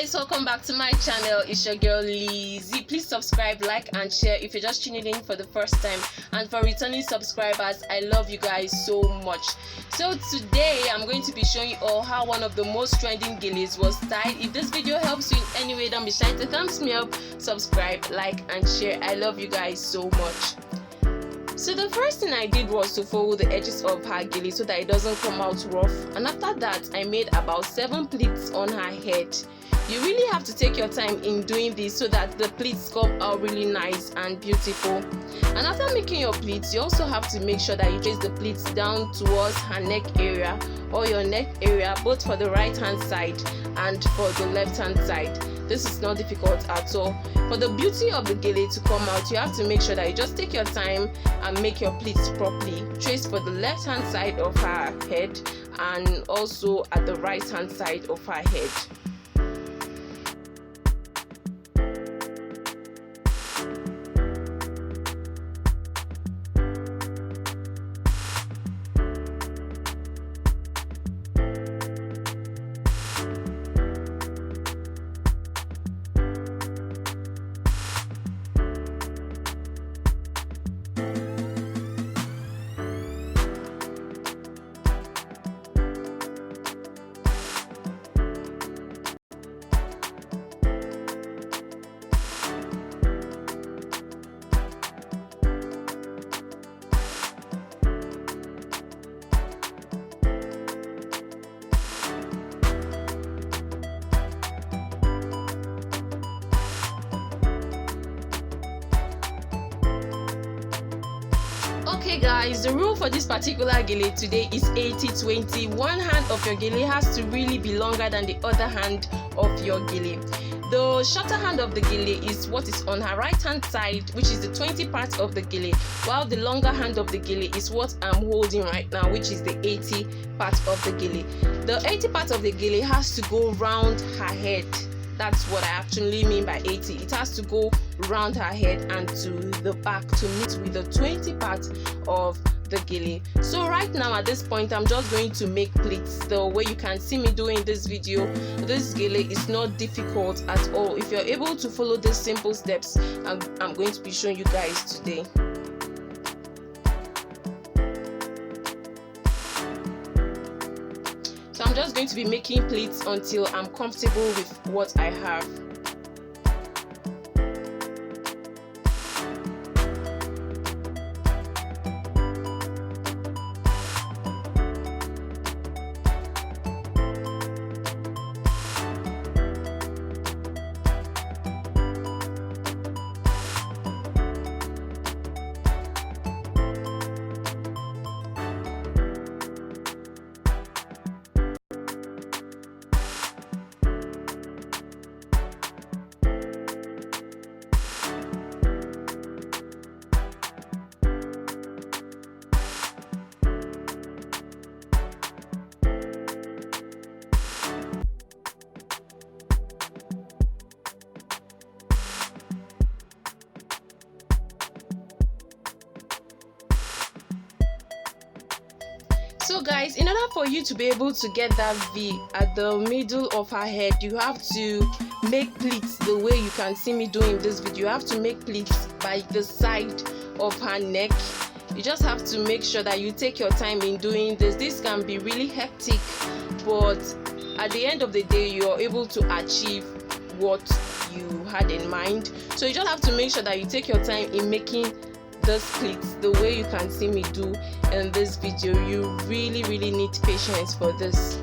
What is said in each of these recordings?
guys, welcome back to my channel. It's your girl Lizzie. Please subscribe, like and share if you're just tuning in for the first time, and for returning subscribers, I love you guys so much. So today I'm going to be showing you all how one of the most trending geles was tied. If this video helps you in any way, don't be shy to thumbs me up, subscribe, like and share. I love you guys so much. So the first thing I did was to fold the edges of her gele so that it doesn't come out rough, and after that I made about 7 pleats on her head. You really have to take your time in doing this so that the pleats come out really nice and beautiful. And after making your pleats, you also have to make sure that you trace the pleats down towards her neck area or your neck area, both for the right hand side and for the left hand side. This is not difficult at all. For the beauty of the gele to come out, you have to make sure that you just take your time and make your pleats properly. Trace for the left hand side of her head and also at the right hand side of her head. Okay guys, the rule for this particular gele today is 80-20. One hand of your gele has to really be longer than the other hand of your gele. The shorter hand of the gele is what is on her right hand side, which is the 20 part of the gele, while the longer hand of the gele is what I'm holding right now, which is the 80 part of the gele. The 80 part of the gele has to go round her head. That's what I actually mean by 80. It has to go round her head and to the back to meet with the 20 part of the gele. So right now at this point, I'm just going to make pleats. The way you can see me doing this video, this gele is not difficult at all. If you're able to follow these simple steps, I'm going to be showing you guys today. So I'm just going to be making pleats until I'm comfortable with what I have. So guys, in order for you to be able to get that V at the middle of her head, you have to make pleats the way you can see me doing this video. You have to make pleats by the side of her neck. You just have to make sure that you take your time in doing this. This can be really hectic, but at the end of the day, you're able to achieve what you had in mind. So you just have to make sure that you take your time in making those pleats the way you can see me do in this video. You really need patience for this.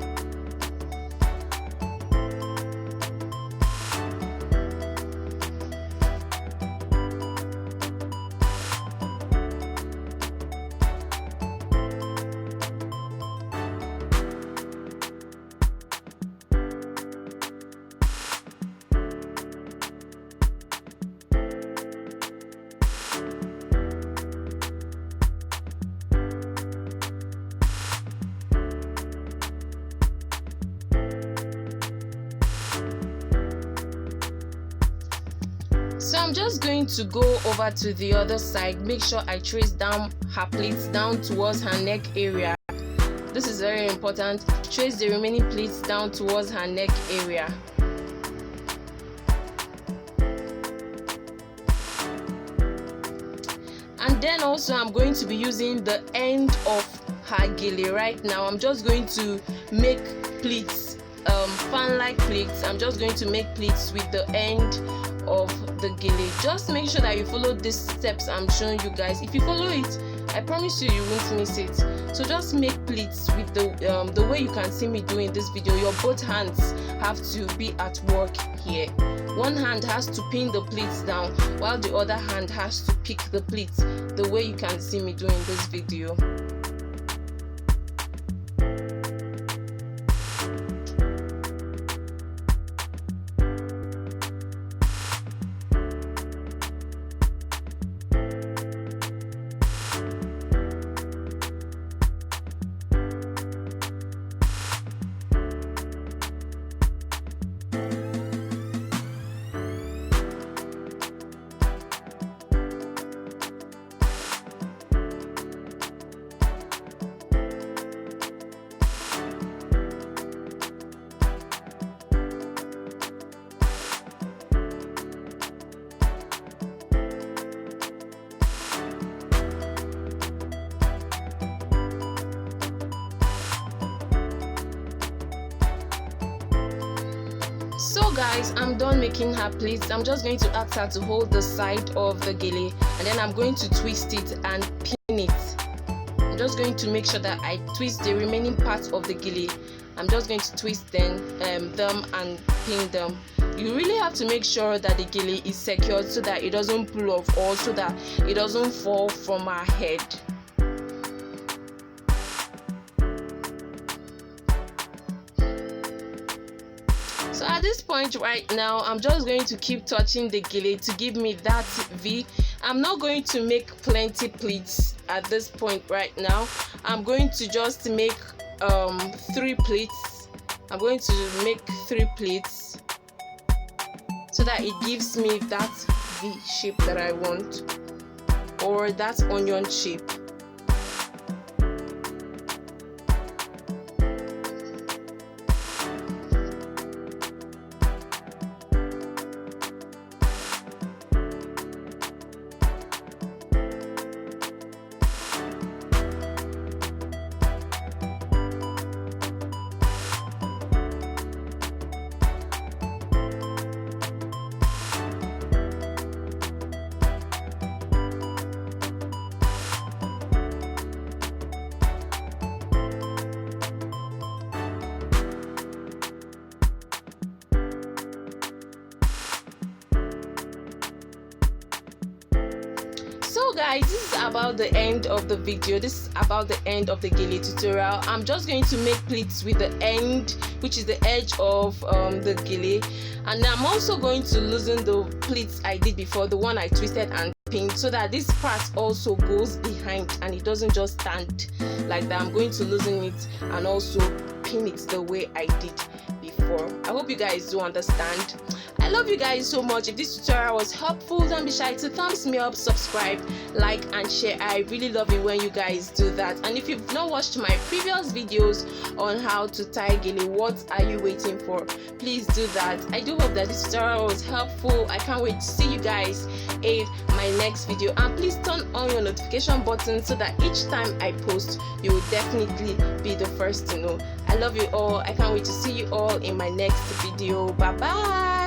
So I'm just going to go over to the other side, make sure I trace down her pleats down towards her neck area. This is very important. Trace the remaining pleats down towards her neck area. And then also I'm going to be using the end of her gele. Right now I'm just going to make pleats, fan-like pleats. I'm just going to make pleats with the end of the gele. Just make sure that you follow these steps I'm showing you guys. If you follow it, I promise you won't miss it. So just make pleats with the way you can see me doing this video. Your both hands have to be at work here. One hand has to pin the pleats down while the other hand has to pick the pleats, the way you can see me doing this video. So guys, I'm done making her pleats. I'm just going to ask her to hold the side of the gele, and then I'm going to twist it and pin it. I'm just going to make sure that I twist the remaining part of the gele. I'm just going to twist them and pin them. You really have to make sure that the gele is secured so that it doesn't pull off, or so that it doesn't fall from her head. So at this point right now, I'm just going to keep touching the gele to give me that V. I'm not going to make plenty pleats at this point right now. I'm going to just make 3 pleats. I'm going to make 3 pleats so that it gives me that V shape that I want, or that onion shape. So guys, this is about the end of the video. This is about the end of the gele tutorial. I'm just going to make pleats with the end, which is the edge of the gele, and I'm also going to loosen the pleats I did before, the one I twisted and pinned, so that this part also goes behind and it doesn't just stand like that. I'm going to loosen it and also pin it the way I did before. I hope you guys do understand. I love you guys so much. If this tutorial was helpful, don't be shy to thumbs me up, subscribe, like and share. I really love it when you guys do that. And if you've not watched my previous videos on how to tie gele, what are you waiting for? Please do that. I do hope that this tutorial was helpful. I can't wait to see you guys in my next video, and please turn on your notification button so that each time I post, you will definitely be the first to know. I love you all. I can't wait to see you all in my next video. Bye bye.